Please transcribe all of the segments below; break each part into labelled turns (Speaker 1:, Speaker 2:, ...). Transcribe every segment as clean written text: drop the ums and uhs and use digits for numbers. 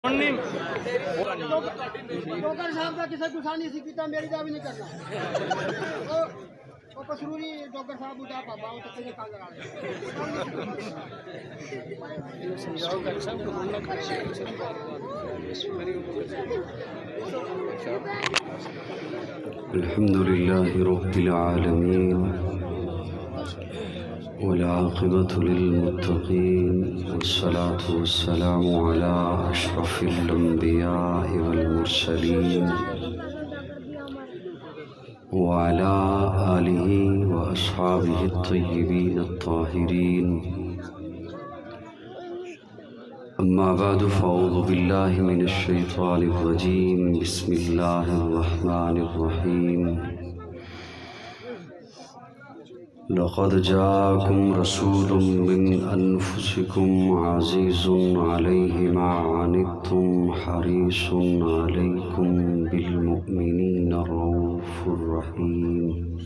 Speaker 1: Doctor صاحب کا کسی گسا نہیں سی کیتا میری دا بھی نہیں کرنا او پسروری ڈاکٹر صاحب دا پاپا او تے کال لگا
Speaker 2: الحمد لله رب العالمين والعاقبة للمتقين والصلاة والسلام على أشرف الأنبياء والمرسلين وعلى آله وأصحابه الطيبين الطاهرين أما بعد فأعوذ بالله من الشيطان الرجيم بسم الله الرحمن الرحيم لقد جاءكم رسول من أنفسكم عزيز عليه ما عنتم حريص عليكم بالمؤمنين رؤوف رحيم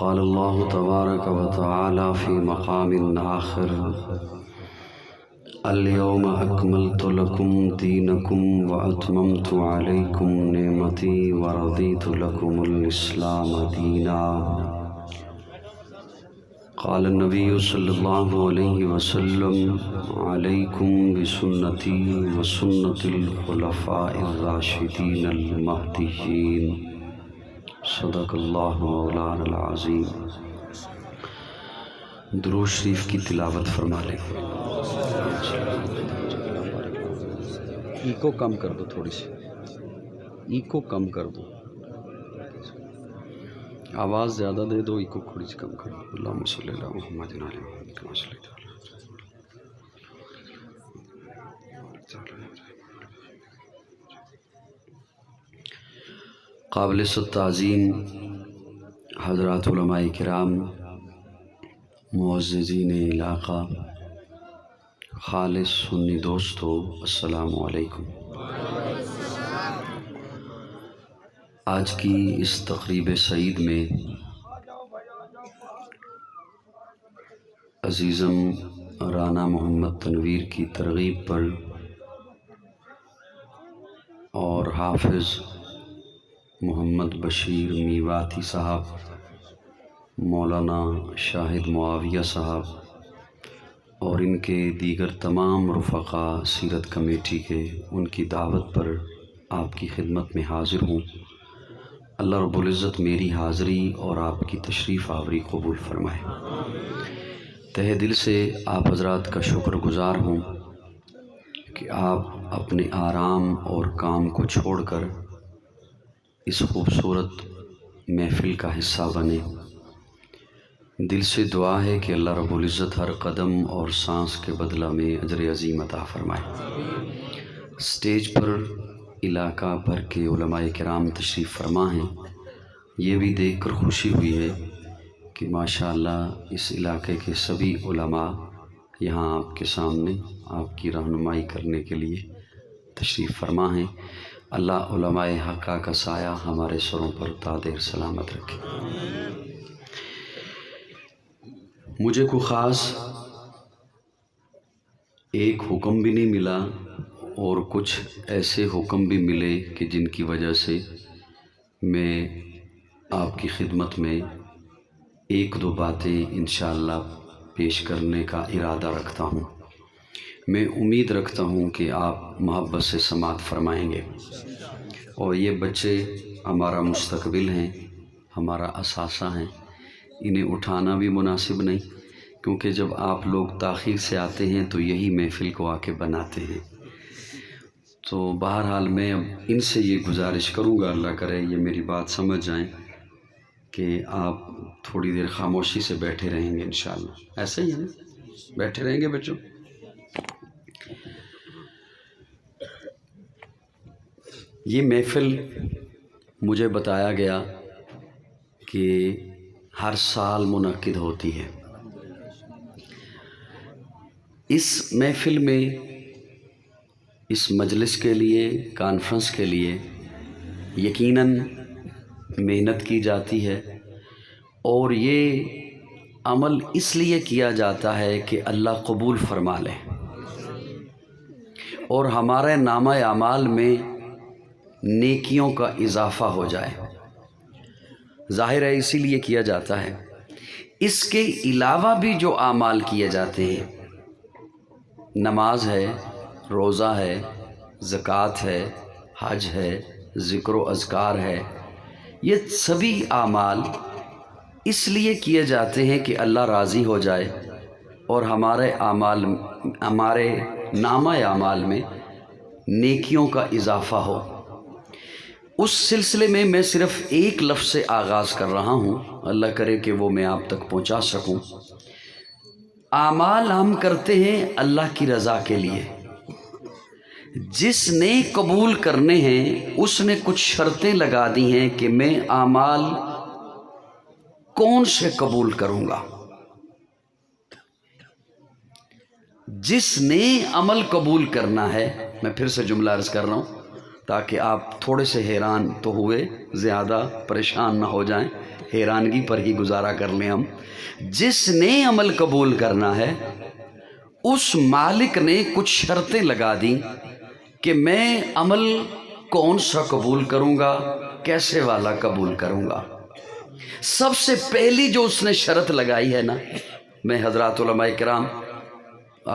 Speaker 2: قال الله تبارك وتعالى في مقام آخر اليوم أكملت لكم دينكم وأتممت عليكم نعمتي ورضيت لكم الإسلام دينا قال النبي صلى الله عليه وسلم عليكم بسنتي وسنة الخلفاء الراشدين المهديين صدق الله مولانا العظيم. درود شریف کی تلاوت فرما لیں. ایکو کم کر دو، تھوڑی سی ایکو کم کر دو، آواز زیادہ دے دو، ایکو تھوڑی سی کم کر دو. اللہم صلی اللہ محمد علی محمد کما صلیت علی قابل تعظیم حضرات علماء کرام، معززین علاقہ، خالص سنی دوستو، السلام علیکم. آج کی اس تقریب سعید میں عزیزم رانا محمد تنویر کی ترغیب پر اور حافظ محمد بشیر میواتی صاحب، مولانا شاہد معاویہ صاحب اور ان کے دیگر تمام رفقا سیرت کمیٹی کے، ان کی دعوت پر آپ کی خدمت میں حاضر ہوں. اللہ رب العزت میری حاضری اور آپ کی تشریف آوری قبول فرمائے. تہہ دل سے آپ حضرات کا شکر گزار ہوں کہ آپ اپنے آرام اور کام کو چھوڑ کر اس خوبصورت محفل کا حصہ بنے. دل سے دعا ہے کہ اللہ رب العزت ہر قدم اور سانس کے بدلہ میں اجر عظیم عطا فرمائے. سٹیج پر علاقہ بھر کے علماء کرام تشریف فرما ہیں. یہ بھی دیکھ کر خوشی ہوئی ہے کہ ماشاءاللہ اس علاقے کے سبھی علماء یہاں آپ کے سامنے آپ کی رہنمائی کرنے کے لیے تشریف فرما ہیں. اللہ علماء حقہ کا سایہ ہمارے سروں پر تا دیر سلامت رکھے. مجھے کوئی خاص ایک حکم بھی نہیں ملا اور کچھ ایسے حکم بھی ملے کہ جن کی وجہ سے میں آپ کی خدمت میں ایک دو باتیں انشاءاللہ پیش کرنے کا ارادہ رکھتا ہوں. میں امید رکھتا ہوں کہ آپ محبت سے سماعت فرمائیں گے. اور یہ بچے ہمارا مستقبل ہیں، ہمارا اثاثہ ہیں، انہیں اٹھانا بھی مناسب نہیں، کیونکہ جب آپ لوگ تاخیر سے آتے ہیں تو یہی محفل کو آ کے بناتے ہیں. تو بہرحال میں اب ان سے یہ گزارش کروں گا، اللہ کرے یہ میری بات سمجھ جائیں، کہ آپ تھوڑی دیر خاموشی سے بیٹھے رہیں گے انشاءاللہ. ایسے ہی ہیں، بیٹھے رہیں گے بچوں. یہ محفل مجھے بتایا گیا کہ ہر سال منعقد ہوتی ہے. اس محفل میں، اس مجلس کے لیے، کانفرنس کے لیے یقیناً محنت کی جاتی ہے، اور یہ عمل اس لیے کیا جاتا ہے کہ اللہ قبول فرما لے. اور ہمارے نامہ اعمال میں نیکیوں کا اضافہ ہو جائے۔ ظاہر ہے اسی لیے کیا جاتا ہے۔ اس کے علاوہ بھی جو اعمال کیے جاتے ہیں، نماز ہے، روزہ ہے، زکوٰۃ ہے، حج ہے، ذکر و اذکار ہے، یہ سبھی اعمال اس لیے کیے جاتے ہیں کہ اللہ راضی ہو جائے اور ہمارے نامہ اعمال میں نیکیوں کا اضافہ ہو۔ اس سلسلے میں میں صرف ایک لفظ سے آغاز کر رہا ہوں، اللہ کرے کہ وہ میں آپ تک پہنچا سکوں۔ اعمال ہم کرتے ہیں اللہ کی رضا کے لیے۔ جس نے قبول کرنے ہیں اس نے کچھ شرطیں لگا دی ہیں کہ میں اعمال کون سے قبول کروں گا۔ جس نے عمل قبول کرنا ہے، میں پھر سے جملہ عرض کر رہا ہوں تاکہ آپ تھوڑے سے حیران تو ہوئے، زیادہ پریشان نہ ہو جائیں، حیرانگی پر ہی گزارا کر لیں ہم۔ جس نے عمل قبول کرنا ہے اس مالک نے کچھ شرطیں لگا دیں کہ میں عمل کون سا قبول کروں گا، کیسے والا قبول کروں گا۔ سب سے پہلی جو اس نے شرط لگائی ہے نا، میں حضرات علماء کرام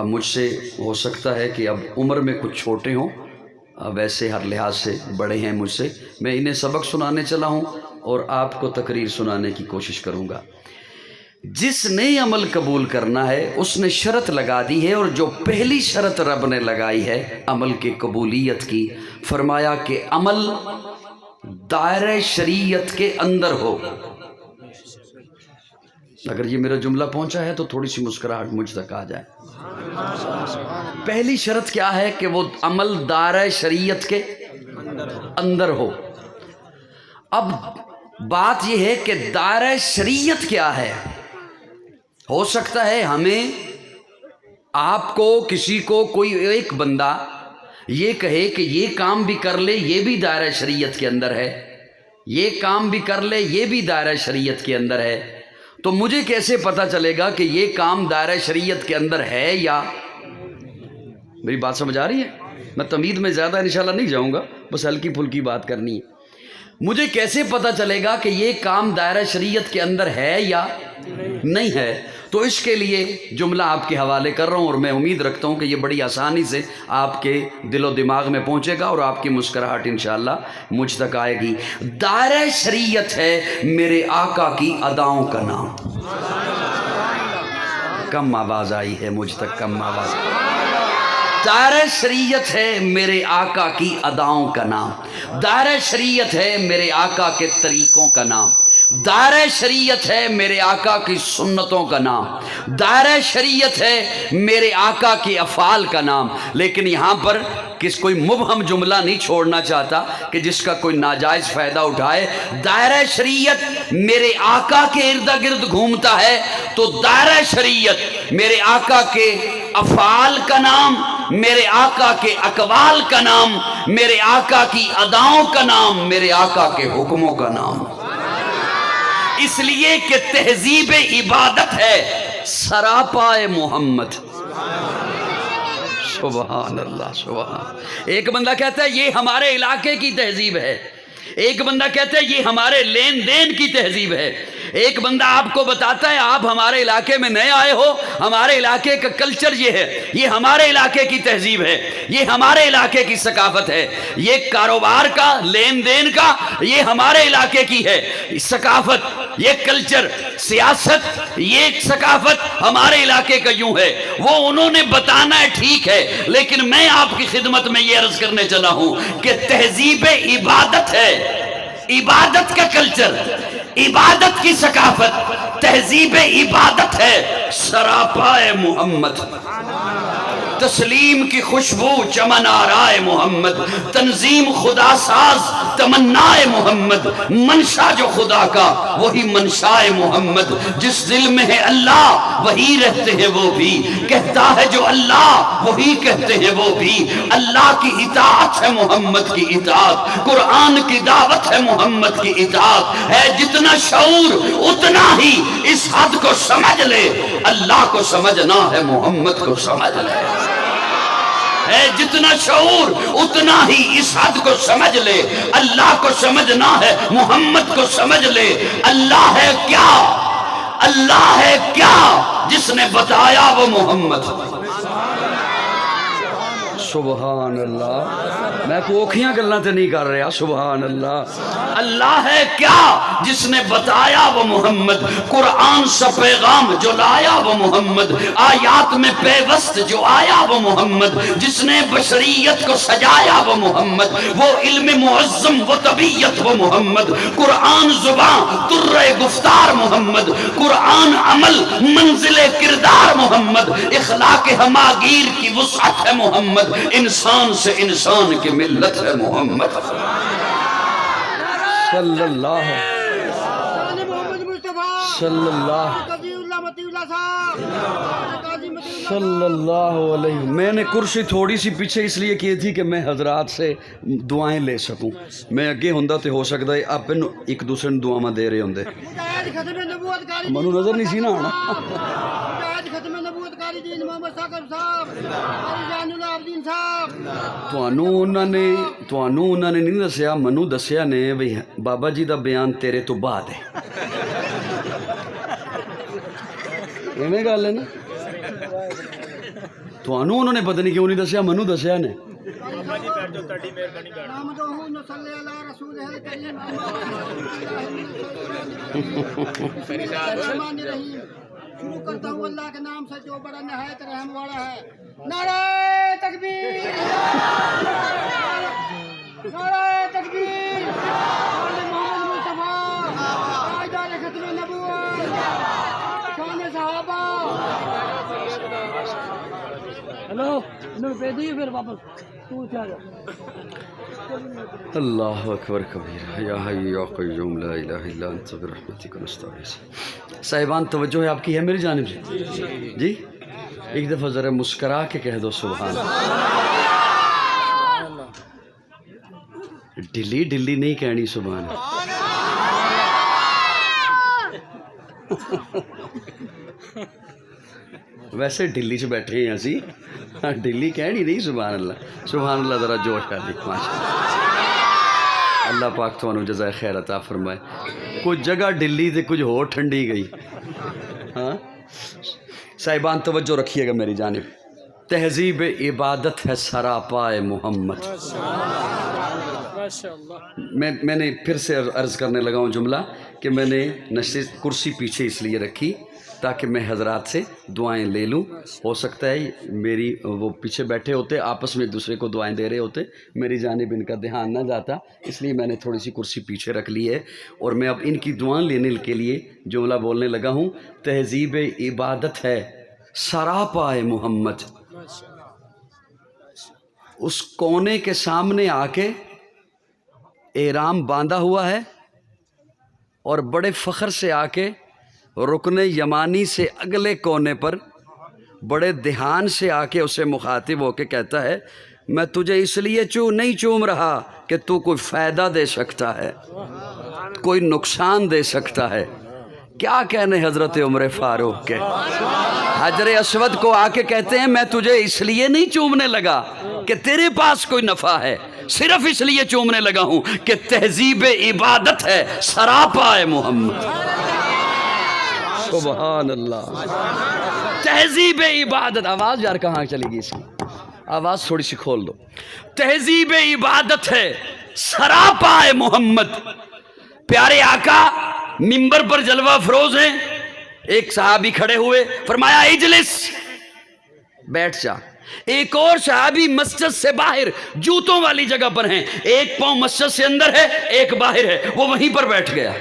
Speaker 2: مجھ سے ہو سکتا ہے کہ اب عمر میں کچھ چھوٹے ہوں، ویسے ہر لحاظ سے بڑے ہیں مجھ سے، میں انہیں سبق سنانے چلا ہوں اور آپ کو تقریر سنانے کی کوشش کروں گا۔ جس نے عمل قبول کرنا ہے اس نے شرط لگا دی ہے، اور جو پہلی شرط رب نے لگائی ہے عمل کی قبولیت کی، فرمایا کہ عمل دائرہ شریعت کے اندر ہو۔ اگر یہ میرا جملہ پہنچا ہے تو تھوڑی سی مسکراہٹ مجھ تک آ جائے۔ پہلی شرط کیا ہے کہ وہ عمل دائرہ شریعت کے اندر ہو۔ اب بات یہ ہے کہ دائرہ شریعت کیا ہے؟ ہو سکتا ہے ہمیں، آپ کو، کسی کو، کوئی ایک بندہ یہ کہے کہ یہ کام بھی کر لے، یہ بھی دائرہ شریعت کے اندر ہے، یہ کام بھی کر لے، یہ بھی دائرہ شریعت کے اندر ہے، تو مجھے کیسے پتہ چلے گا کہ یہ کام دائرہ شریعت کے اندر ہے یا؟ میری بات سمجھ آ رہی ہے؟ میں تمہید میں زیادہ انشاءاللہ نہیں جاؤں گا، بس ہلکی پھلکی بات کرنی ہے۔ مجھے کیسے پتہ چلے گا کہ یہ کام دائرہ شریعت کے اندر ہے یا نہیں ہے؟ تو اس کے لیے جملہ آپ کے حوالے کر رہا ہوں، اور میں امید رکھتا ہوں کہ یہ بڑی آسانی سے آپ کے دل و دماغ میں پہنچے گا اور آپ کی مسکراہٹ انشاءاللہ مجھ تک آئے گی۔ دائرہ شریعت ہے میرے آقا کی اداؤں کا نام۔ کم آواز آئی ہے مجھ تک، کم آواز۔ دائرہ شریعت ہے میرے آقا کی اداؤں کا نام، دائرہ شریعت ہے میرے آقا کے طریقوں کا نام، دائرہ شریعت ہے میرے آقا کی سنتوں کا نام، دائرہ شریعت ہے میرے آقا کی افعال کا نام۔ لیکن یہاں پر کوئی مبہم جملہ نہیں چھوڑنا چاہتا کہ جس کا کوئی ناجائز فائدہ اٹھائے۔ دائرہ شریعت میرے آقا کے ارد گرد گھومتا ہے تو دائرہ شریعت میرے آقا کے افعال کا نام، میرے آقا کے اقوال کا نام، میرے آقا کی اداؤں کا نام، میرے آقا کے حکموں کا نام۔ اس لیے کہ تہذیب عبادت ہے سراپائے محمد۔ سبحان اللہ، سبحان۔ ایک بندہ کہتا ہے یہ ہمارے علاقے کی تہذیب ہے، ایک بندہ کہتا ہے یہ ہمارے لین دین کی تہذیب ہے، ایک بندہ آپ کو بتاتا ہے آپ ہمارے علاقے میں نئے آئے ہو، ہمارے علاقے کا کلچر یہ ہے، یہ ہمارے علاقے کی تہذیب ہے، یہ ہمارے علاقے کی ثقافت ہے، یہ کاروبار کا، لین دین کا، یہ ہمارے علاقے کی ہے ثقافت، یہ کلچر، سیاست، یہ ثقافت ہمارے علاقے کا یوں ہے۔ وہ انہوں نے بتانا ہے، ٹھیک ہے، لیکن میں آپ کی خدمت میں یہ عرض کرنے چلا ہوں کہ تہذیب عبادت ہے، عبادت کا کلچر، عبادت کی ثقافت، تہذیب عبادت ہے سراپائے محمد۔ تسلیم کی خوشبو چمن آرائے محمد، تنظیم خدا ساز تمنائے محمد، منشا جو خدا کا وہی منشائے محمد، جس دل میں ہے اللہ وہی رہتے ہیں وہ بھی، کہتا ہے جو اللہ وہی کہتے ہیں وہ بھی، اللہ کی اطاعت ہے محمد کی اطاعت، قرآن کی دعوت ہے محمد کی اطاعت، ہے جتنا شعور اتنا ہی اس حد کو سمجھ لے، اللہ کو سمجھنا ہے محمد کو سمجھ لے۔ ہے جتنا شعور اتنا ہی اس حد کو سمجھ لے، اللہ کو سمجھنا ہے، محمد کو سمجھ لے۔ اللہ ہے کیا؟ اللہ ہے کیا جس نے بتایا وہ محمد۔ سبحان اللہ، میں کوکھیاں گلاں تے نہیں کر رہا، سبحان اللہ۔ اللہ ہے کیا جس نے بتایا وہ محمد، قرآن سے پیغام جو لایا وہ محمد، آیات میں پیوست جو آیا وہ محمد، جس نے بشریت کو سجایا وہ محمد، وہ علم معظم وہ طبیعت وہ محمد، قرآن زبان در گفتار محمد، قرآن عمل منزل کردار محمد، اخلاق ہماگیر کی وسعت ہے محمد، انسان سے انسان کی ملت ہے محمد صلی اللہ
Speaker 1: محمد مصطفیٰ
Speaker 2: صلی اللہ
Speaker 1: قاضی اللہ متی اللہ صاحب، قاضی متی اللہ
Speaker 2: صلی اللہ علیہ۔ میں نے کرسی تھوڑی سی پیچھے اس لیے کی تھی کہ میں حضرات سے دعائیں لے سکوں، میں اگے ہوندا تے ہو سکتا ہے آپ ایک دوسرے نے دعاواں دے رہے ہوندے۔
Speaker 1: مجاہد ختم نبوت کاری
Speaker 2: منو نظر نہیں سی نا آنا۔
Speaker 1: مجاہد ختم نبوت کاری دین محمد ثاقب صاحب، قاضی جان العابدین صاحب۔
Speaker 2: تانوں انہاں نے نہیں دسیا، منو دسیا نے بھئی بابا جی دا بیان تیرے تو بعد ہے۔ ایویں گل ہے نا، تانوں انہوں نے پتہ نہیں کیوں نہیں دسیا، منو دسیا نے۔
Speaker 1: نحمدہ نصلی علی رسولہ الکریم، بسم اللہ الرحمن الرحیم۔ شروع کرتا ہوں اللہ کے نام سے جو بڑا نہایت رحم والا ہے۔ نعرہ تکبیر، نعرہ تکبیر، آل محمد مصطفیٰ، تاجدار ختم نبوت، شان صحابہ۔ ہلو پہ دیے پھر واپس تو چاہ جا۔
Speaker 2: اللہ اکبر کبیرہ، یا حی یا قیوم لا الہ الا انت برحمتک نستغیث۔ صاحبان توجہ ہے آپ کی ہے میری جانب سے؟ جی ایک دفعہ ذرا مسکرا کے کہہ دو سبحان اللہ۔ ڈلی ڈلی نہیں کہنی سبحان اللہ۔ ویسے ڈلی سے بیٹھے ہیں اسی، ڈلی کہنی نہیں سبحان اللہ۔ سبحان اللہ ذرا جوش کر دی ماشاء اللہ۔ اللہ پاک تو جزائے خیر عطا فرمائے۔ کچھ جگہ ڈلی تھے کچھ ہو ٹھنڈی گئی۔ ہاں صاحبان توجہ رکھیے گا میری جانب۔ تہذیب عبادت ہے سراپائے محمد۔ میں نے پھر سے عرض کرنے لگا ہوں جملہ کہ میں نے نشست کرسی پیچھے اس لیے رکھی تاکہ میں حضرات سے دعائیں لے لوں۔ ہو سکتا ہے میری وہ پیچھے بیٹھے ہوتے آپس میں ایک دوسرے کو دعائیں دے رہے ہوتے، میری جانب ان کا دھیان نہ جاتا، اس لیے میں نے تھوڑی سی کرسی پیچھے رکھ لی ہے اور میں اب ان کی دعائیں لینے کے لیے جملہ بولنے لگا ہوں۔ تہذیب عبادت ہے سراپائے محمد، اس کونے کے سامنے آ کے احرام باندھا ہوا ہے اور بڑے فخر سے آ کے رکن یمانی سے اگلے کونے پر بڑے دھیان سے آ کے اسے مخاطب ہو کے کہتا ہے میں تجھے اس لیے نہیں چوم رہا کہ تو کوئی فائدہ دے سکتا ہے، کوئی نقصان دے سکتا ہے۔ کیا کہنے حضرت عمر فاروق کے، حجر اسود کو آ کے کہتے ہیں میں تجھے اس لیے نہیں چومنے لگا کہ تیرے پاس کوئی نفع ہے، صرف اس لیے چومنے لگا ہوں کہ تہذیب عبادت ہے سراپائے محمد۔ سبحان اللہ، تہذیب عبادت۔ آواز یار کہاں چلی گئی اس کی، آواز تھوڑی سی کھول دو۔ تہذیب عبادت ہے سراپائے محمد۔ پیارے آقا منبر پر جلوہ افروز ہیں، ایک صحابی کھڑے ہوئے فرمایا اجلس، بیٹھ جا۔ ایک اور صحابی مسجد سے باہر جوتوں والی جگہ پر ہیں، ایک پاؤں مسجد سے اندر ہے ایک باہر ہے، وہ وہیں پر بیٹھ گیا،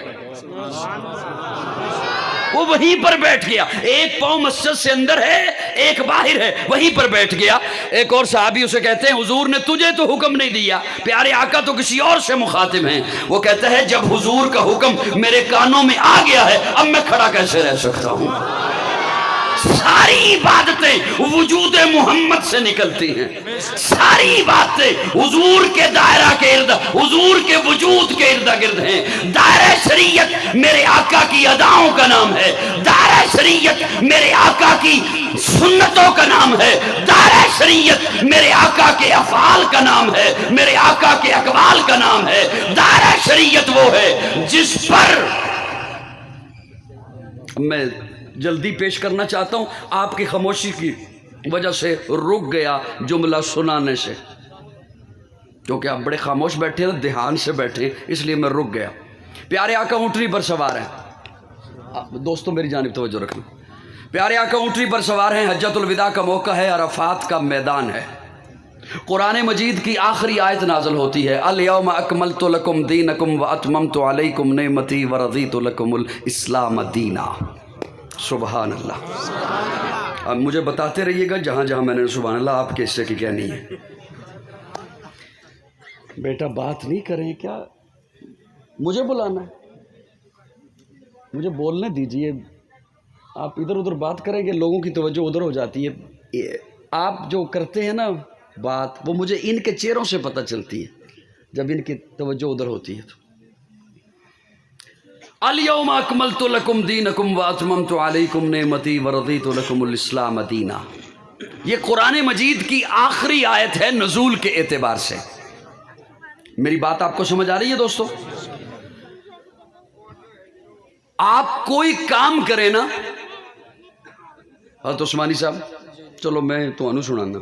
Speaker 2: وہ وہیں پر بیٹھ گیا۔ ایک پاؤں مسجد سے اندر ہے ایک باہر ہے، وہیں پر بیٹھ گیا۔ ایک اور صحابی اسے کہتے ہیں حضور نے تجھے تو حکم نہیں دیا، پیارے آقا تو کسی اور سے مخاطب ہیں۔ وہ کہتا ہے جب حضور کا حکم میرے کانوں میں آ گیا ہے اب میں کھڑا کیسے رہ سکتا ہوں۔ ساری عبادتیں وجود محمد سے نکلتی ہیں، ساری باتیں حضور کے دائرہ کے ارد، حضور کے وجود کے ارد گرد ہیں۔ دائرہ شریعت میرے آقا کی اداؤں کا نام ہے، دائرہ شریعت میرے آقا کی سنتوں کا نام ہے، دائرہ شریعت میرے آقا کے افعال کا نام ہے، میرے آقا کے اقوال کا نام ہے۔ دائرہ شریعت وہ ہے جس پر میں جلدی پیش کرنا چاہتا ہوں، آپ کی خاموشی کی وجہ سے رک گیا جملہ سنانے سے، کیونکہ آپ بڑے خاموش بیٹھے ہیں، دھیان سے بیٹھے، اس لیے میں رک گیا۔ پیارے آقا اونٹنی پر سوار ہیں، دوستوں میری جانب توجہ رکھنا، پیارے آقا اونٹنی پر سوار ہیں، حجۃ الوداع کا موقع ہے، عرفات کا میدان ہے، قرآن مجید کی آخری آیت نازل ہوتی ہے، الیوم اکملت لکم دینکم واتممت علیکم نعمتی ورضیت لکم الاسلام دینا۔ سبحان اللہ۔ اب مجھے بتاتے رہیے گا جہاں جہاں میں نے سبحان اللہ آپ کے حصے کی کہنی ہے۔ بیٹا بات نہیں کریں کیا؟ مجھے بلانا ہے، مجھے بولنے دیجئے، آپ ادھر ادھر بات کریں گے لوگوں کی توجہ ادھر ہو جاتی ہے۔ آپ جو کرتے ہیں نا بات، وہ مجھے ان کے چہروں سے پتہ چلتی ہے جب ان کی توجہ ادھر ہوتی ہے تو۔ الیوم اکملت لکم دینکم واتممت علیکم نعمتی ورضیت لکم الاسلام دینا، یہ قرآن مجید کی آخری آیت ہے نزول کے اعتبار سے۔ میری بات آپ کو سمجھ آ رہی ہے دوستو؟ آپ کوئی کام کریں نا، حضرت عثمانی صاحب چلو میں تو انو سنانا،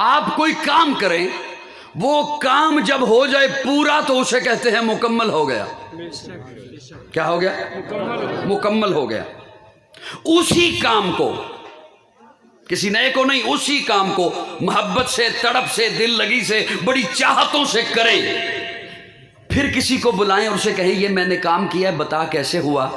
Speaker 2: آپ کوئی کام کریں، وہ کام جب ہو جائے پورا تو اسے کہتے ہیں مکمل ہو گیا۔ کیا ہو گیا؟ مکمل ہو گیا۔ اسی کام کو، کسی نئے کو نہیں، اسی کام کو محبت سے، تڑپ سے، دل لگی سے، بڑی چاہتوں سے کریں، پھر کسی کو بلائیں اور اسے کہیں یہ میں نے کام کیا ہے بتا کیسے ہوا،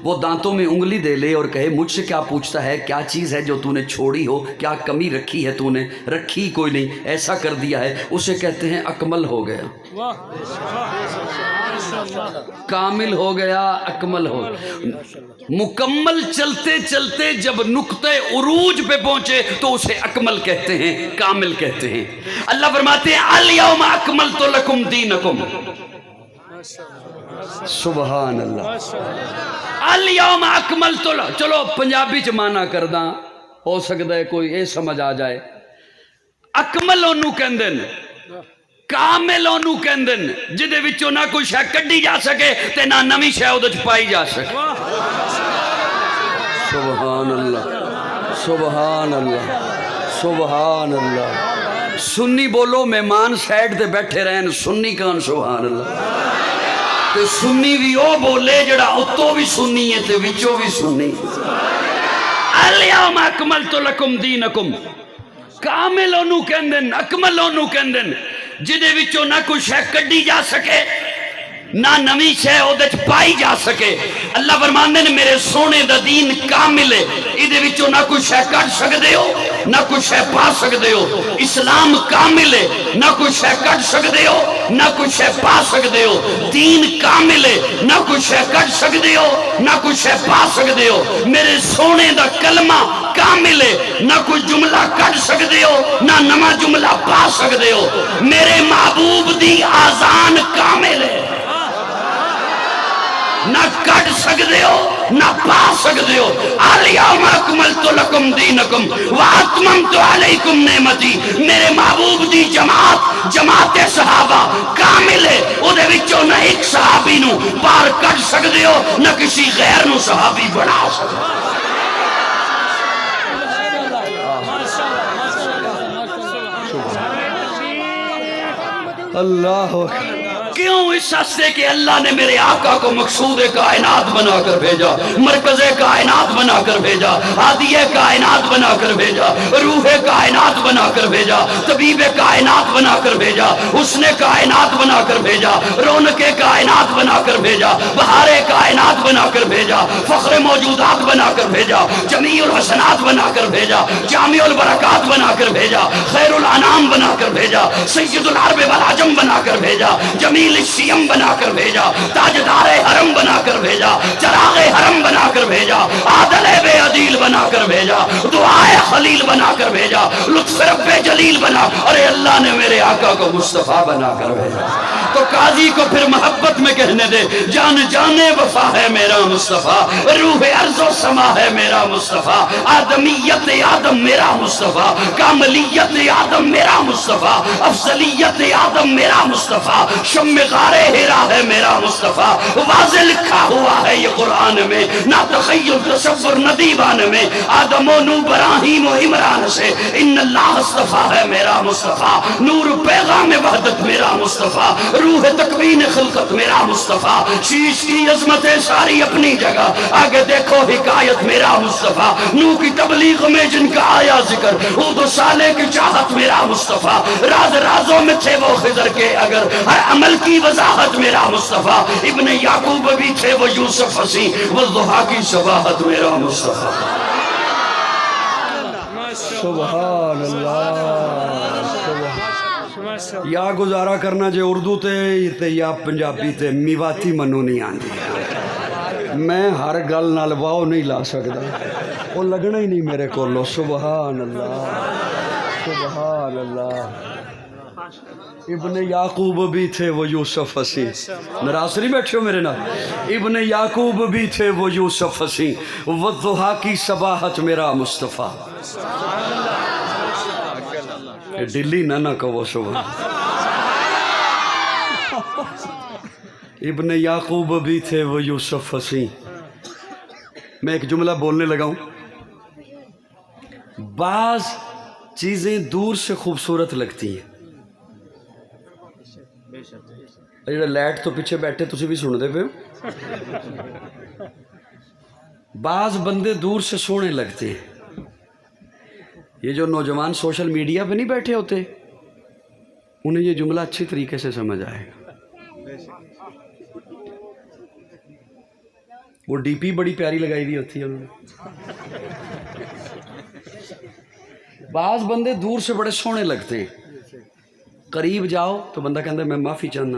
Speaker 2: وہ دانتوں میں انگلی دے لے اور کہے مجھ سے کیا پوچھتا ہے، کیا چیز ہے جو تو نے چھوڑی ہو، کیا کمی رکھی ہے تو نے، رکھی کوئی نہیں، ایسا کر دیا ہے، اسے کہتے ہیں اکمل ہو گیا، کامل ہو گیا، اکمل ہو گیا۔ مکمل چلتے چلتے جب نقطۂ عروج پہ پہنچے تو اسے اکمل کہتے ہیں، کامل کہتے ہیں۔ اللہ فرماتے ہیں الیوم اکملت لکم دینکم، سبحان اللہ، الیوم اکملت لکم، چلو پنجابی چ مانا کرداں، ہو سکتا ہے کوئی یہ سمجھ آ جائے، اکمل انہوں کہندے نے، کامل انہوں کہندے نے جدے وچوں نہ کوئی شے کڈی جا سکے تے نہ نویں شے اودے وچ پائی جا سکے۔ سبحان اللہ، سبحان اللہ، سبحان اللہ۔ سنی بولو، مہمان سائڈ تے بیٹھے رہن، سنی کان سبحان اللہ، تے سنی بھی او بولے جڑا اتوں بھی سنی ہے تے وچوں بھی سنی۔ الیوم اکملت لکم دینکم، کامل انہوں کہندن، اکمل انہوں کہندن جدے وچوں نہ کوئی شے کڈی جا سکے نہ نویں شے اودے وچ پائی جا سکے۔ اللہ فرماندے نے میرے سونے دا دین کامل ہے، ایدے وچوں نہ کوئی شے کڈ سکدے ہو نہ کوئی شے پا سکدے ہو۔ اسلام کامل ہے، نہ کوئی شے کڈ سکدے ہو نہ کوئی شے پا سکدے ہو۔ دین کامل ہے، نہ کوئی شے کڈ سکدے ہو نہ کوئی شے پا سکدے ہو۔ میرے سونے دا کلمہ کامل ہے، نہ کوئی جملہ کڈ سکدے ہو نہ نواں جملہ پا سکدے ہو۔ میرے محبوب دی آزان کامل ہے، نہ کڈ سکدے ہو نہ پا سکدے ہو۔ الیوم اکملت لکم دینکم واتممت علیکم نعمتی، میرے محبوب دی جماعت، جماعت صحابہ کامل ہے، اودے وچوں نہ ایک صحابی نو پار کڈ سکدے ہو نہ کسی غیر نو صحابی بنا سکدے ہو۔ اللہ کیوں؟ اس ہستے کہ اللہ نے میرے آقا کو مقصود کائنات بنا کر بھیجا، مرکز کائنات بنا کر بھیجا، ہادی کائنات بنا کر بھیجا، روح کائنات بنا بنا کر بھیجا، طبیب کائنات بنا کر بھیجا، اس نے کائنات بنا کر بھیجا، رونق کائنات بنا کر بھیجا، بہار کائنات بنا کر بھیجا، فخر موجودات بنا کر بھیجا، جمیع الحسنات بنا کر بھیجا، جامع البرکات بنا کر بھیجا، خیر الانام بنا کر بھیجا، سید العرب والعجم بنا کر بھیجا، جمیل الشیم بنا کر بھیجا، تاجدار حرم بنا کر بھیجا، چراغ حرم بنا کر بھیجا، عادل بے عدیل بنا کر بھیجا، دعائے خلیل بنا کر بھیجا، لطف رب جلیل بنا، ارے اللہ نے میرے آقا کو مصطفیٰ بنا کر بھیجا۔ تو قاضی کو پھر محبت میں کہنے دے، جان جانے وفا ہے میرا مصطفیٰ، روح ارض و سما ہے میرا مصطفیٰ، آدمیت آدم میرا مصطفیٰ، کاملیت آدم میرا مصطفیٰ، افضلیت آدم میرا مصطفیٰ، شم غار ہرا ہے میرا مصطفیٰ، واضح لکھا ہوا ہے یہ قرآن میں، نہ تخیل تصور نہ دیوان میں، آدم و نو ابراہیم و عمران سے ان اللہ اصطفیٰ ہے میرا مصطفیٰ، نور پیغام وحدت میرا مصطفیٰ، روح تکوین خلقت میرا مصطفیٰ، شیش کی عظمت ساری اپنی جگہ، آگے دیکھو حکایت میرا مصطفیٰ، نو کی تبلیغ میں جن کا آیا ذکر، ہود و صالح کی چاہت میرا مصطفیٰ، راز رازوں میں تھے وہ خضر کے اگر، ہر عمل کی وضاحت میرا مصطفیٰ، ابن یعقوب بھی تھے وہ یوسف حسین، والضحیٰ کی صباحت میرا مصطفیٰ۔
Speaker 3: سبحان اللہ، یا گزارا کرنا جے اردو تے یا پنجابی تے میواتی منو نہیں آندی، میں ہر گل نال واو نہیں لا سکتا، وہ لگنا ہی نہیں میرے کو لو۔ سبحان اللہ، سبحان اللہ۔ ابن یعقوب بھی تھے وہ یوسف حسین، ناراض نہیں بیٹھے ہو میرے نال، ابن یعقوب بھی تھے وہ یوسف حسین، والضحیٰ کی صباحت میرا مصطفیٰ۔ دلی نہ کہو سبحان۔ ابن یعقوب بھی تھے وہ یوسف حسین۔ میں ایک جملہ بولنے لگا ہوں، بعض چیزیں دور سے خوبصورت لگتی ہیں، جڑے لائٹ تو پیچھے بیٹھے تسی بھی سن دے پے ہو، بعض بندے دور سے سونے لگتے ہیں۔ یہ جو نوجوان سوشل میڈیا پہ نہیں بیٹھے ہوتے، انہیں یہ جملہ اچھی طریقے سے سمجھ آئے گا۔ وہ ڈی پی بڑی پیاری لگائی ہوئی ہوتی ہے انہوں نے۔ بعض بندے دور سے بڑے سونے لگتے ہیں، قریب جاؤ تو بندہ کہتا ہے میں معافی چاہنا۔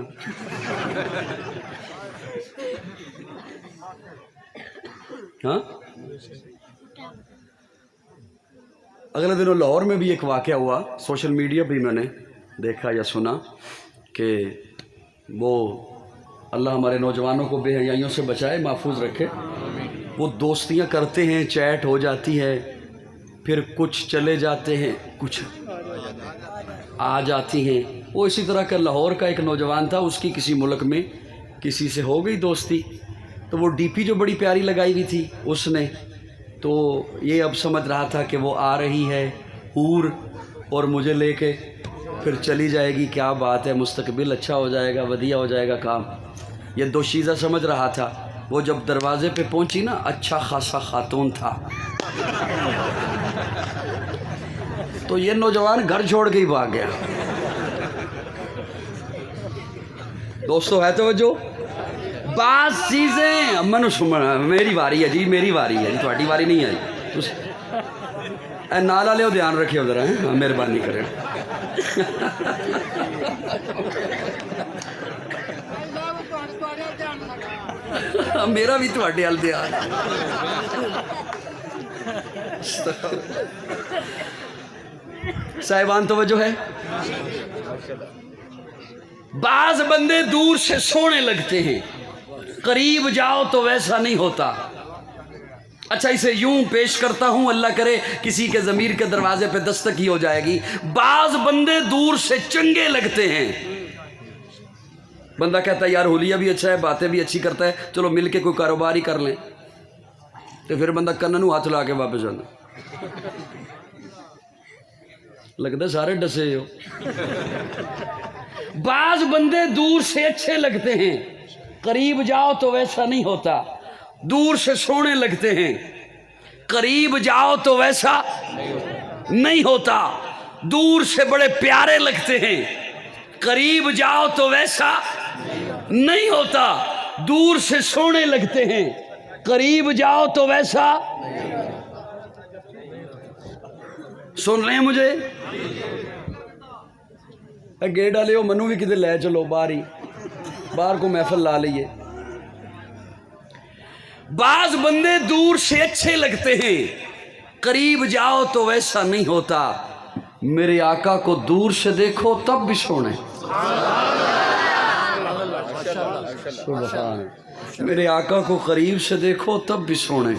Speaker 3: ہاں، اگلے دنوں لاہور میں بھی ایک واقعہ ہوا، سوشل میڈیا پہ میں نے دیکھا یا سنا کہ وہ اللہ ہمارے نوجوانوں کو بے حیائیوں سے بچائے، محفوظ رکھے، وہ دوستیاں کرتے ہیں، چیٹ ہو جاتی ہے، پھر کچھ چلے جاتے ہیں، کچھ آ جاتی ہیں۔ وہ اسی طرح کا لاہور کا ایک نوجوان تھا، اس کی کسی ملک میں کسی سے ہو گئی دوستی، تو وہ ڈی پی جو بڑی پیاری لگائی ہوئی تھی اس نے، تو یہ اب سمجھ رہا تھا کہ وہ آ رہی ہے حور اور مجھے لے کے پھر چلی جائے گی، کیا بات ہے، مستقبل اچھا ہو جائے گا، ودیع ہو جائے گا کام، یہ دوشیزہ سمجھ رہا تھا۔ وہ جب دروازے پہ پہنچی نا، اچھا خاصا خاتون تھا، تو یہ نوجوان گھر چھوڑ کے ہی بھاگ گیا۔ دوستو ہے توجہ، بعض چیزیں میری واری ہے جی، میری واری ہے جی، تھوڑی واری نہیں آئی، اے نال والے دھیان رکھے ذرا، مہربانی کریں۔ میرا بھی تھوڑے حل دھیان۔ صاحبان توجہ ہے، بعض بندے دور سے سونے لگتے ہیں، قریب جاؤ تو ویسا نہیں ہوتا۔ اچھا اسے یوں پیش کرتا ہوں، اللہ کرے کسی کے ضمیر کے دروازے پہ دستک ہی ہو جائے گی۔ بعض بندے دور سے چنگے لگتے ہیں، بندہ کہتا ہے یار حلیہ بھی اچھا ہے، باتیں بھی اچھی کرتا ہے، چلو مل کے کوئی کاروبار ہی کر لیں، تو پھر بندہ کنن ہاتھ لا کے واپس آنا، لگتا سارے ڈسے ہو۔ بعض بندے دور سے اچھے لگتے ہیں، قریب جاؤ تو ویسا نہیں ہوتا۔ دور سے سونے لگتے ہیں، قریب جاؤ تو ویسا نہیں ہوتا۔ دور سے بڑے پیارے لگتے ہیں، قریب جاؤ تو ویسا نہیں ہوتا، دور سے سونے لگتے ہیں، قریب جاؤ تو ویسا۔ سن رہے ہیں مجھے؟ گیٹ ڈالے ہو منو بھی کدھر لے چلو باہر ہی، باہر کو محفل لا لیے۔ بعض بندے دور سے اچھے لگتے ہیں، قریب جاؤ تو ویسا نہیں ہوتا۔ میرے آقا کو دور سے دیکھو تب بھی سونے، سبحان، میرے آقا کو قریب سے دیکھو تب بھی سونے،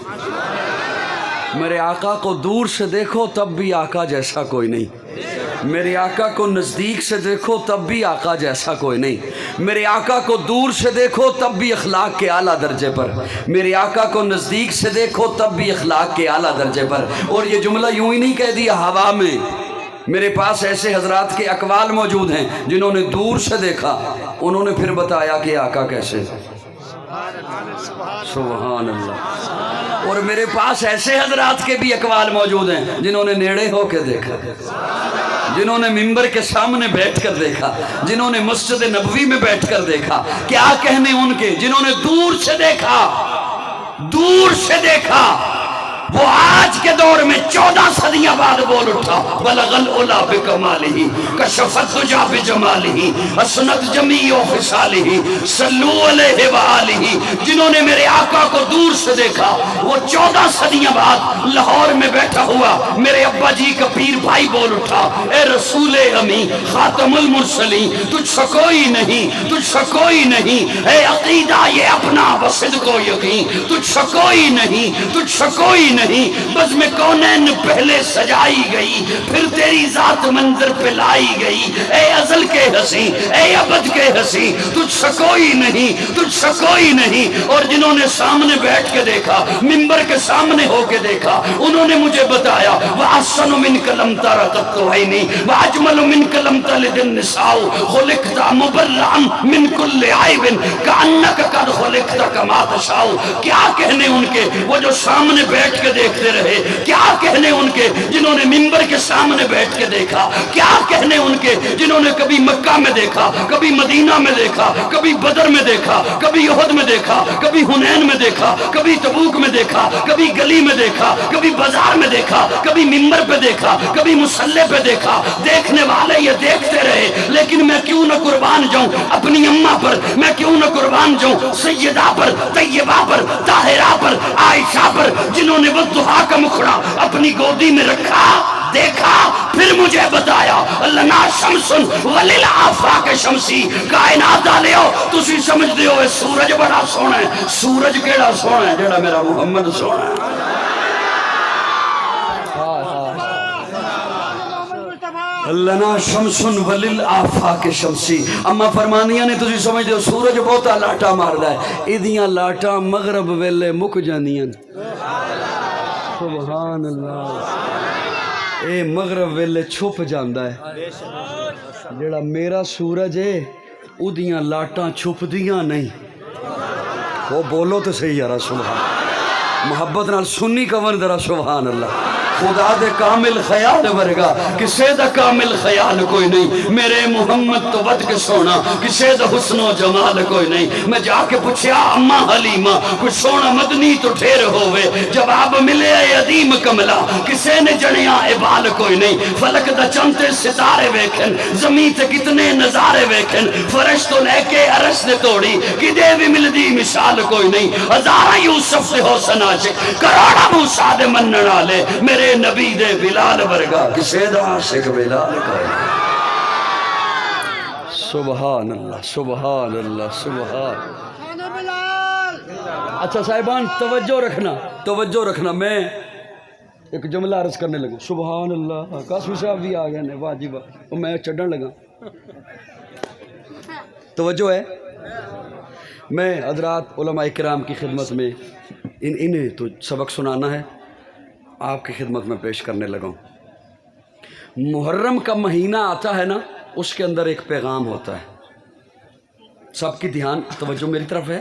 Speaker 3: میرے آقا کو دور سے دیکھو تب بھی آقا جیسا کوئی نہیں، میرے آقا کو نزدیک سے دیکھو تب بھی آقا جیسا کوئی نہیں، میرے آقا کو دور سے دیکھو تب بھی اخلاق کے اعلیٰ درجے پر، میرے آقا کو نزدیک سے دیکھو تب بھی اخلاق کے اعلیٰ درجے پر۔ اور یہ جملہ یوں ہی نہیں کہہ دیا ہوا میں، میرے پاس ایسے حضرات کے اقوال موجود ہیں جنہوں نے دور سے دیکھا، انہوں نے پھر بتایا کہ آقا کیسے، سبحان اللہ۔ اور میرے پاس ایسے حضرات کے بھی اقوال موجود ہیں جنہوں نے نیڑے ہو کے دیکھا، جنہوں نے منبر کے سامنے بیٹھ کر دیکھا، جنہوں نے مسجد نبوی میں بیٹھ کر دیکھا۔ کیا کہنے ان کے جنہوں نے دور سے دیکھا، دور سے دیکھا، وہ آج کے دور میں 14 صدیاں بعد بول اٹھا، بلغ العلا بکمالہ کشفت الدجی بجمالہ حسنت جمیع خصالہ صلو علیہ وآلہ۔ جنہوں نے میرے آقا کو دور سے دیکھا، وہ 14 صدیاں بعد لاہور میں بیٹھا ہوا میرے ابا جی کا پیر بھائی بول اٹھا، اے رسول امی خاتم المرسلین، تجھ سے کوئی نہیں، تجھ سے کوئی نہیں، اے عقیدہ یہ اپنا وصدق و یقین، تجھ سے کوئی نہیں، تجھ سے کوئی نہیں، بزم کونین پہلے سجائی گئی، پھر تیری ذات منظر پہ لائی گئی، اے ازل کے ہنسی، اے ابد کے ہنسی، تجھ سے کوئی نہیں، تجھ سے کوئی نہیں۔ اور جنہوں نے سامنے بیٹھ کے دیکھا، منبر کے سامنے ہو کے دیکھا، انہوں نے مجھے بتایا وَأَحْسَنُ مِنْكَ لَمْ تَرَ قَطُّ عَيْنِي وَأَجْمَلُ مِنْكَ لَمْ تَلِدِ النِّسَاءُ خُلِقْتَ مُبَرَّأً مِنْ كُلِّ عَيْبٍ كَأَنَّكَ قَدْ خُلِقْتَ كَمَا تَشَاءُ۔ کیا کہنے ان کے وہ جو سامنے بیٹھ کے دیکھتے رہے، کیا کہنے ان کے جنہوں نے منبر کے سامنے بیٹھ کے دیکھا، کیا کہنے ان کے جنہوں نے کبھی مکہ میں دیکھا، کبھی مدینہ میں دیکھا، کبھی بدر میں دیکھا، کبھی احد میں دیکھا، کبھی حنین میں دیکھا، کبھی تبوک میں دیکھا، کبھی گلی میں دیکھا، کبھی بازار میں دیکھا، کبھی منبر پہ دیکھا، کبھی مصلی پہ دیکھا۔ دیکھنے والے یہ دیکھتے رہے، لیکن میں کیوں نہ قربان جاؤں اپنی اماں پر، میں کیوں نہ قربان جاؤں سیدہ پر، طیبہ پر، طاہرہ پر، عائشہ پر، جنہوں نے والضحیٰ کا مکھڑا اپنی گودی میں رکھا، دیکھا، پھر مجھے بتایا لنا شمس وللآفاق شمسی۔ کائنات والے ہو تسی سمجھ دیو اے سورج بڑا سونا ہے، سورج کیڑا سونا ہے جڑا میرا محمد سونا ہے۔ لنا شمس وللآفاق شمسی۔ اما فرمانیاں نے تسی سمجھ دیو سورج بہتا لاٹا ماردا ہے، ایدیاں لاٹا مغرب ویلے مک جاندیاں، سبحان اللہ، اے مغرب ویلے چھپ جاندا ہے، جڑا میرا سورج ہے اودیاں لاٹاں چھپ دیاں نہیں۔ وہ بولو تو صحیح یارا، سبحان، محبت نال سنی کون ذرا سبحان اللہ۔ خدا دے کامل خیال ورگا کسے دا کامل خیال کوئی نہیں، میرے محمد تو ود کے سونا کسے دا حسن و جمال کوئی نہیں۔ میں جا کے پوچھیا اماں حلیمہ کوئی سونا مدنی تو ٹھیر ہوئے، جواب ملے اے عدیم کملا کسے نے جڑیاں عبال کوئی نہیں۔ فلک دا چمتے ستارے ویکھن، زمین تے کتنے نظارے ویکھن، فرش تو لے کے عرش نے توڑی کدے بھی ملدی مثال کوئی نہیں۔ ہزارہ یوسف دے حسن عاشق، کروڑا موسیٰ دے منن والے، میرے نبی دے بلال ورگا کسے دا عاشق بلال کوئی نہیں۔ سبحان اللہ، سبحان اللہ، سبحان۔
Speaker 1: خانہ بلال۔
Speaker 3: اچھا صاحبان توجہ رکھنا، توجہ رکھنا، میں ایک جملہ عرض کرنے لگا۔ سبحان اللہ، قاسمی صاحب بھی آ گئے نے، واہ جی واہ، میں چڑھن لگا۔ توجہ ہے، میں حضرات علماء کرام کی خدمت میں انہیں تو سبق سنانا ہے، آپ کی خدمت میں پیش کرنے لگا ہوں۔ محرم کا مہینہ آتا ہے نا، اس کے اندر ایک پیغام ہوتا ہے، سب کی دھیان توجہ میری طرف ہے۔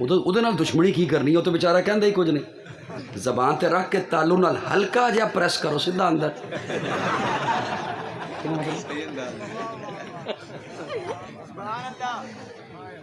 Speaker 3: ਉਹਦੇ ਨਾਲ ਦੁਸ਼ਮਣੀ ਕੀ ਕਰਨੀ, ਉਹ ਤਾਂ ਵਿਚਾਰਾ ਕਹਿੰਦਾ ਹੀ ਕੁਝ ਨਹੀਂ। ਜ਼ਬਾਨ ਤੇ ਰੱਖ ਕੇ ਤਾਲੂ ਨਾਲ ਹਲਕਾ ਜਿਹਾ ਪ੍ਰੈਸ ਕਰੋ ਸਿੱਧਾ ਅੰਦਰ।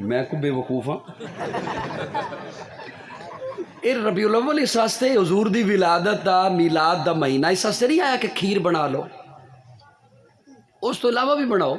Speaker 3: ਮੈਂ ਕੋ ਬੇਵਕੂਫ ਹਾਂ। ਇਹ ਰਬੀਉਲ ਅਵਲ ਇਸ ਵਾਸਤੇ ਹਜ਼ੂਰ ਦੀ ਵਿਲਾਦਤ ਦਾ, ਮੀਲਾਦ ਦਾ ਮਹੀਨਾ ਇਸ ਵਾਸਤੇ ਨਹੀਂ ਆਇਆ ਕਿ ਖੀਰ ਬਣਾ ਲਓ, ਉਸ ਤੋਂ ਇਲਾਵਾ ਵੀ ਬਣਾਓ,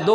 Speaker 3: 2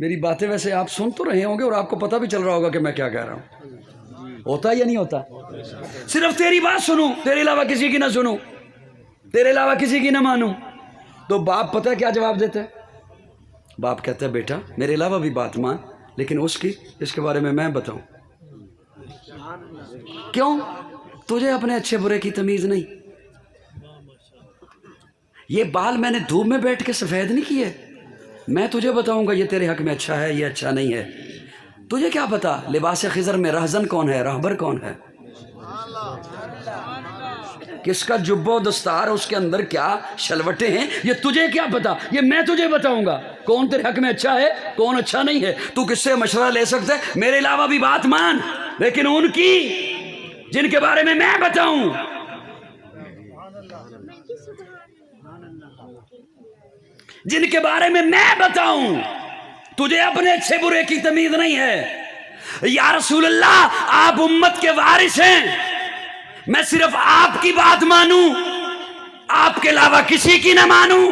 Speaker 3: میری باتیں ویسے آپ سن تو رہے ہوں گے اور آپ کو پتہ بھی چل رہا ہوگا کہ میں کیا کہہ رہا ہوں. ہوتا یا نہیں ہوتا؟ صرف تیری بات سنوں، تیرے علاوہ کسی کی نہ سنوں، تیرے علاوہ کسی کی نہ مانوں. تو باپ پتہ ہے کیا جواب دیتا ہے؟ باپ کہتا ہے بیٹا میرے علاوہ بھی بات مان، لیکن اس کے بارے میں بتاؤں. کیوں؟ تجھے اپنے اچھے برے کی تمیز نہیں. یہ بال میں نے دھوپ میں بیٹھ کے سفید نہیں کیے، میں تجھے بتاؤں گا یہ تیرے حق میں اچھا ہے، یہ اچھا نہیں ہے. تجھے کیا پتا لباس خضر میں رہزن کون ہے، راہبر کون ہے، کس کا جبہ و دستار، اس کے اندر کیا شلوٹیں ہیں، یہ تجھے کیا پتا؟ یہ میں تجھے بتاؤں گا کون تیرے حق میں اچھا ہے، کون اچھا نہیں ہے. تو کس سے مشورہ لے سکتے؟ میرے علاوہ بھی بات مان، لیکن ان کی جن کے بارے میں بتاؤں. جن کے بارے میں بتاؤں تجھے اپنے اچھے برے کی تمیز نہیں ہے. یا رسول اللہ آپ امت کے وارث ہیں، میں صرف آپ کی بات مانوں، آپ کے علاوہ کسی کی نہ مانوں.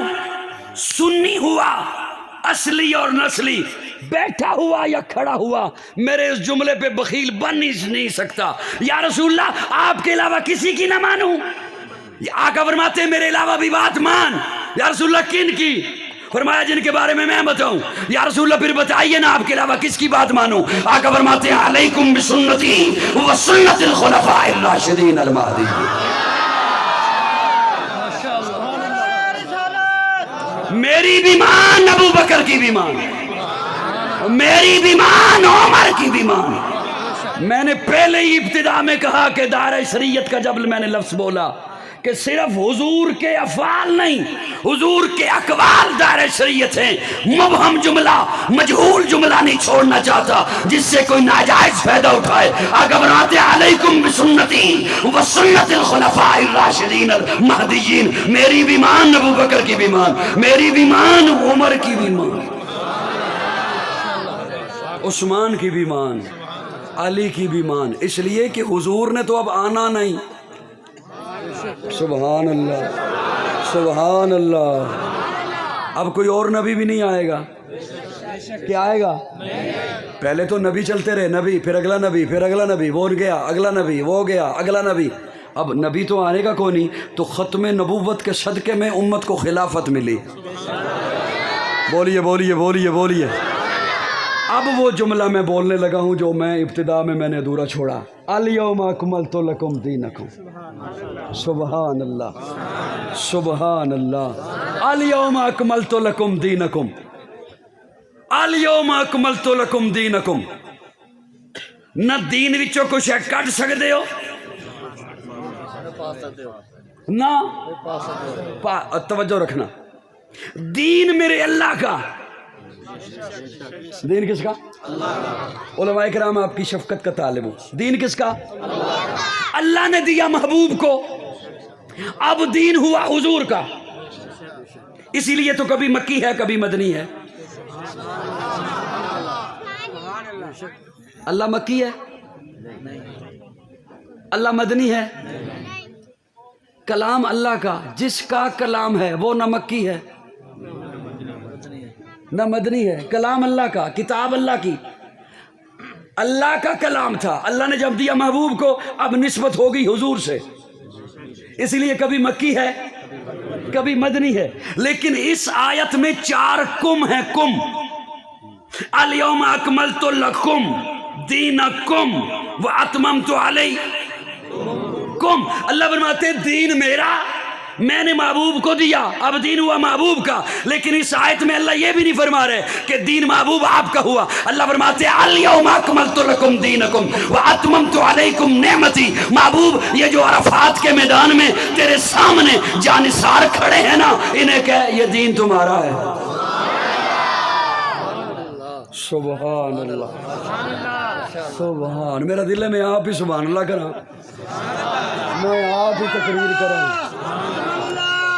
Speaker 3: سنی ہوا اصلی اور نسلی، بیٹھا ہوا یا کھڑا ہوا، میرے اس جملے پہ بخیل بن ہی نہیں سکتا. یا رسول اللہ آپ کے علاوہ کسی کی نہ مانوں. آقا فرماتے ہیں میرے علاوہ بھی بات مان. یا رسول اللہ کن کی؟ فرمایا جن کے بارے میں بتاؤں. یا رسول اللہ پھر بتائیے نا آپ کے علاوہ کس کی بات مانوں؟ آقا فرماتے ہیں علیکم بسنتی و سنت الخلفاء الراشدین المہدیین. میری بھی مان، ابو بکر کی بھی مان، میری بھی مان، عمر کی بھی مان. میں نے پہلے ہی ابتدا میں کہا کہ دائرہ شریعت کا جب میں نے لفظ بولا کہ صرف حضور کے افعال نہیں، حضور کے اقوال دائرہ شریعت ہیں. مبہم جملہ، مجہول جملہ نہیں چھوڑنا چاہتا جس سے کوئی ناجائز فائدہ اٹھائے. آقا فرماتے ہیں علیکم بسنتی و سنت الخلفاء الراشدین المہدیین. میری بھی مان، ابو بکر کی بھی مان، میری بھی مان، عمر کی بھی مان، عثمان کی بھی مان، علی کی بھی مان. اس لیے کہ حضور نے تو اب آنا نہیں. سبحان اللہ، سبحان اللہ. اب کوئی اور نبی بھی نہیں آئے گا. کیا آئے گا؟ پہلے تو نبی چلتے رہے، نبی پھر اگلا نبی پھر اگلا نبی، وہ گیا اگلا نبی، وہ گیا اگلا نبی. اب نبی تو آنے کا کوئی نہیں. تو ختم نبوت کے صدقے میں امت کو خلافت ملی. بولیے بولیے بولیے بولیے. اب وہ جملہ میں بولنے لگا ہوں جو میں ابتدا میں نے ادھورا چھوڑا. الیوم اکملت لکم دینکم. سبحان اللہ، سبحان اللہ. الیوم اکملت لکم دینکم، الیوم اکملت لکم دینکم. نہ دین وچوں کچھ کٹ سکتے ہو نہ توجہ رکھنا. دین میرے اللہ کا. دین کس کا؟ علماء کرام آپ کی شفقت کا طالب ہوں. دین کس کا؟ اللہ نے دیا محبوب کو. اب دین ہوا حضور کا. اسی لیے تو کبھی مکی ہے کبھی مدنی ہے. اللہ مکی ہے، اللہ مدنی ہے. کلام اللہ کا، جس کا کلام ہے وہ نہ مکی ہے نہ مدنی ہے. کلام اللہ کا، کتاب اللہ کی، اللہ کا کلام تھا. اللہ نے جب دیا محبوب کو اب نسبت ہوگی حضور سے. اسی لیے کبھی مکی ہے کبھی مدنی ہے. لیکن اس آیت میں 4 کم ہیں. کم الیوم اکملت لکم دینکم واتممت علیکم. اللہ فرماتے ہیں دین میرا، میں نے محبوب کو دیا، اب دین ہوا محبوب کا. لیکن اس آیت میں اللہ یہ بھی نہیں فرما رہے کہ دین محبوب آپ کا ہوا. اللہ فرماتے ہیں الیوم اکملت لکم دینکم واتممت علیکم نعمتی. محبوب یہ جو عرفات کے میدان میں تیرے سامنے جانثار کھڑے ہیں نا، انہیں کہہ یہ دین تمہارا ہے. سبحان اللہ، سبحان. میرا دل ہے میں آپ ہی سبحان اللہ کرا، میں آپ ہی تقریر کرا.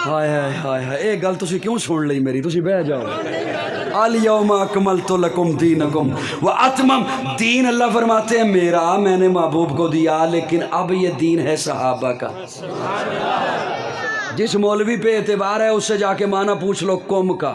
Speaker 3: ہائے ہائے ہائے ہائے. ایک گل تسی کیوں سن لئی میری؟ تسی بہ جاؤ. الیوم اکملت لکم دینکم واتمم. دین اللہ فرماتے ہیں میرا، میں نے محبوب کو دیا، لیکن اب یہ دین ہے صحابہ کا. جس مولوی پہ اعتبار ہے اس سے جا کے معنی پوچھ لو قوم کا.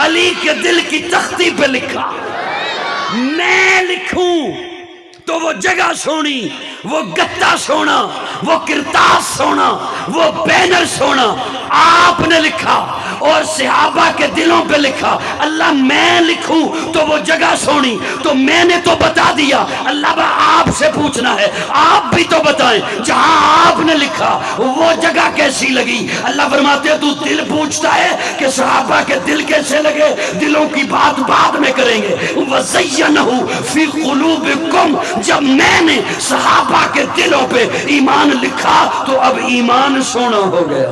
Speaker 3: علی کے دل کی تختی پہ لکھا، میں لکھوں تو وہ جگہ سونی، وہ گتا سونا، وہ کرتاس سونا، وہ بینر سونا آپ نے لکھا، اور صحابہ کے دلوں پہ لکھا۔ اللہ میں لکھوں تو وہ جگہ سونی، تو میں نے تو بتا دیا، اللہ با آپ سے پوچھنا ہے، آپ بھی تو بتائیں جہاں آپ نے لکھا وہ جگہ کیسی لگی۔ اللہ فرماتے ہیں تو دل پوچھتا ہے کہ صحابہ کے دل کیسے لگے، دلوں کی بات بعد میں کریں گے۔ وَزَيَّنَهُ فِي قُلُوبِكُمْ، جب میں نے صحابہ کے دلوں پہ ایمان لکھا تو اب ایمان سونا ہو گیا۔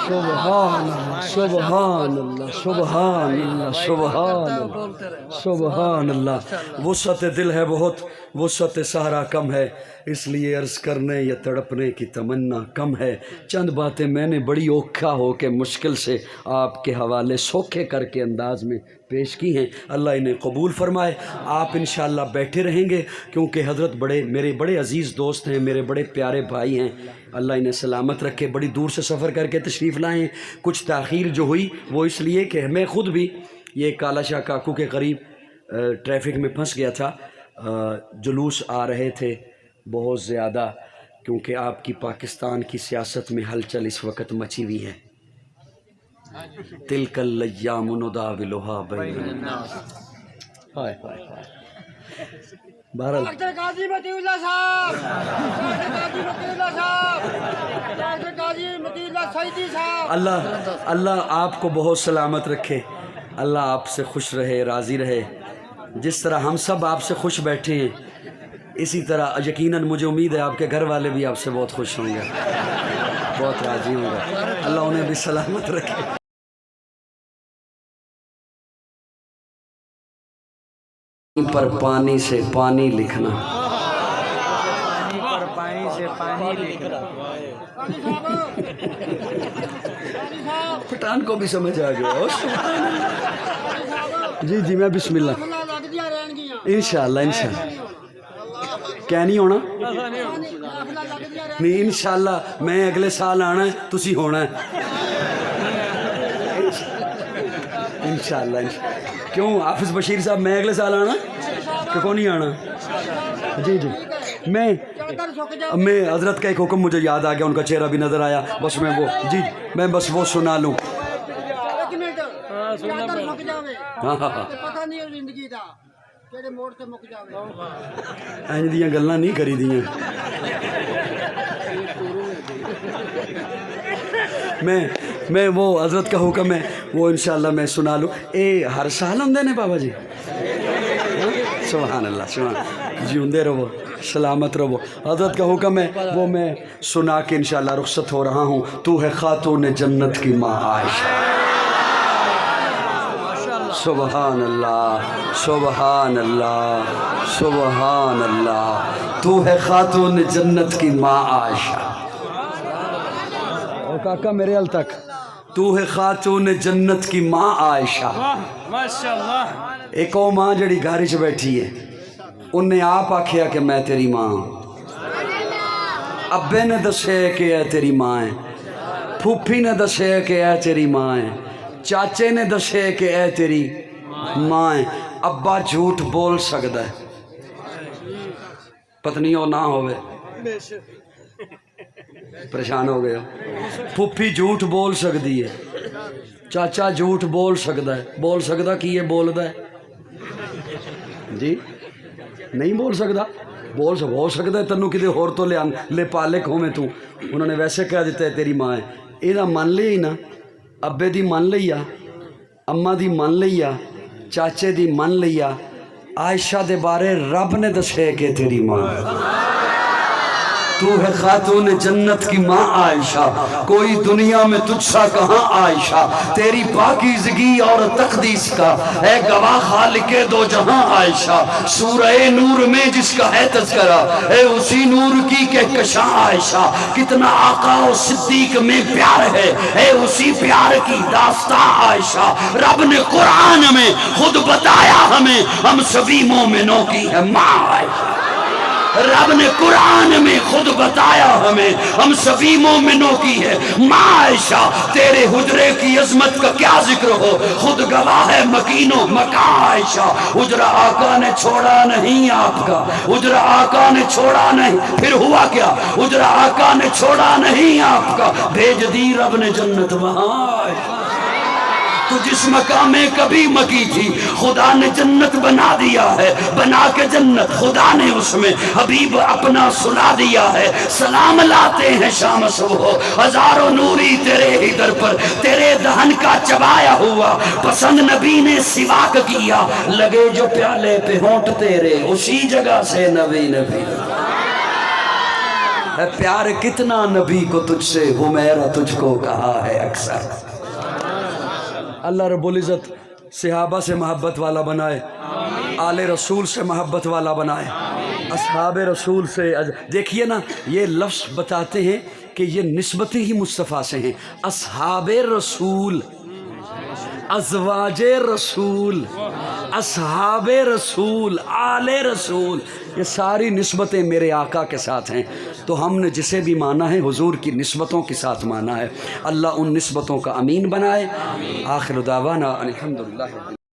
Speaker 3: سبحان اللہ، سبحان اللہ، سبحان اللہ، سبحان اللہ، سبحان اللہ۔ وسعت دل ہے بہت، وسعت سہرا کم ہے، اس لیے عرض کرنے یا تڑپنے کی تمنا کم ہے۔ چند باتیں میں نے بڑی اوکھا ہو کے مشکل سے آپ کے حوالے سوکھے کر کے انداز میں پیش کی ہیں، اللہ انہیں قبول فرمائے۔ آپ انشاءاللہ بیٹھے رہیں گے کیونکہ حضرت میرے بڑے عزیز دوست ہیں، میرے بڑے پیارے بھائی ہیں، اللہ انہیں سلامت رکھے، بڑی دور سے سفر کر کے تشریف لائے ہیں۔ کچھ تاخیر جو ہوئی وہ اس لیے کہ میں خود بھی یہ کالا شاہ کاکو کے قریب ٹریفک میں پھنس گیا تھا، جلوس آ رہے تھے بہت زیادہ، کیونکہ آپ کی پاکستان کی سیاست میں ہلچل اس وقت مچی ہوئی ہے۔ تلک الایام نداولھا بین الناس، ہائے ہائے ہائے۔ بہرحال
Speaker 1: ڈاکٹر قاضی متی اللہ صاحب، ڈاکٹر قاضی متی اللہ صاحب، ڈاکٹر قاضی متی اللہ سعیدی صاحب،
Speaker 3: اللہ آپ کو بہت سلامت رکھے، اللہ آپ سے خوش رہے، راضی رہے۔ جس طرح ہم سب آپ سے خوش بیٹھے ہیں، اسی طرح یقیناً مجھے امید ہے آپ کے گھر والے بھی آپ سے بہت خوش ہوں گے، بہت راضی ہوں گے، اللہ انہیں بھی سلامت رکھے۔ پر پانی سے پانی لکھنا، پٹھان کو بھی سمجھ آ گیا۔ جی جی میں بسم اللہ، انشاءاللہ انشاءاللہ کیا نہیں ہونا نہیں، انشاءاللہ میں اگلے سال آنا ہے، تسی ہونا ہے انشاءاللہ۔ کیوں حافظ بشیر صاحب میں اگلے سال آنا کہ کون نہیں آنا؟ جی جی میں حضرت کا ایک حکم مجھے یاد آ گیا، ان کا چہرہ بھی نظر آیا، بس میں وہ جی میں بس وہ سنا لوں۔ ہاں ہاں ہاں این دیاں گلاں نہیں کری دیاں، میں وہ حضرت کا حکم ہے وہ انشاءاللہ میں سنا لوں۔ اے ہر سال ہوندے نے بابا جی؟ سبحان اللہ، سبحان، جیوندے رہو، سلامت رہو۔ حضرت کا حکم ہے وہ میں سنا کے انشاءاللہ رخصت ہو رہا ہوں۔ تو ہے خاتون جنت کی ماں عائشہ، سبحان اللہ، سبحان اللہ، سبحان اللہ۔ تو ہے خاتون جنت کی ماں عائشہ، اور کاکا میرے ال تک، تو ہے خاتون جنت کی ماں عائشہ۔ ایک او ماں جڑی گھر چ بیٹھی ہے، انہیں آپ آکھیا کہ میں تیری ماں ہوں، ابے نے دسے کہ اے تیری ماں ہے، پھوپھی نے دسے کہ اے تیری ماں ہے، چاچے نے دسے کہ اے تیری ماں ہے۔ ابا جھوٹ بول سکتا ہے، پتنی ہو نہ ہوئے، پریشان ہو گیا۔ پھوپھی جھوٹ بول سکتی ہے، چاچا جھوٹ بول سکتا ہے، بول سکتا کی یہ بولتا ہے جی؟ نہیں بول سکتا، بول سکتا ہے تنوں کدے ہور تو لے پالک ہو میں تو، انہوں نے ویسے کہہ دیتا ہے تیری ماں ہے، یہ من لیا ہی نا، ابے دی من لیا، اماں دی من لیا، چاچے دی من لیا، عائشہ دے بارے رب نے دسے کہ تیری ماں تو ہے خاتون جنت کی ماں عائشہ، کوئی دنیا میں تجھ سا کہاں عائشہ، تیری پاکیزگی اور تقدیس کا ہے گواہ خالق دو جہاں عائشہ، سورہ نور میں جس کا ہے تذکرہ ہے اسی نور کی کہکشاں عائشہ، کتنا آقا و صدیق میں پیار ہے اسی پیار کی داستاں عائشہ، رب نے قرآن میں خود بتایا ہمیں، ہم سبھی مومنوں کی ہے ماں عائشہ۔ رب نے قرآن میں خود بتایا ہمیں، ہم سبھی مومنوں کی ہے ماں عائشہ، تیرے حجرے کی عظمت کا کیا ذکر ہو، خود گواہ ہے مکین و مکان عائشہ، حجرہ آقا نے چھوڑا نہیں آپ کا، حجرہ آقا نے چھوڑا نہیں، پھر ہوا کیا، حجرہ آقا نے چھوڑا نہیں آپ کا، بھیج دی رب نے جنت وہاں۔ تو جس مقام میں کبھی مکی تھی خدا نے جنت بنا دیا ہے، بنا کے جنت خدا نے اس میں حبیب اپنا سلا دیا ہے، سلام لاتے ہیں شام صبح، ہزاروں نوری تیرے ہی در پر، تیرے دہن کا چبایا ہوا، پسند نبی نے سواک کیا، لگے جو پیالے پہ ہونٹ تیرے اسی جگہ سے نبی نبی ہے، پیار کتنا نبی کو تجھ سے وہ میرا تجھ کو کہا ہے اکثر۔ اللہ رب العزت صحابہ سے محبت والا بنائے، آل رسول سے محبت والا بنائے، اصحاب رسول سے دیکھیے نا یہ لفظ بتاتے ہیں کہ یہ نسبتیں ہی مصطفیٰ سے ہیں، اصحاب رسول، ازواج رسول، اصحاب رسول، آل رسول، یہ ساری نسبتیں میرے آقا کے ساتھ ہیں، تو ہم نے جسے بھی مانا ہے حضور کی نسبتوں کے ساتھ مانا ہے، اللہ ان نسبتوں کا امین بنائے۔ آخر دعوانا الحمدللہ۔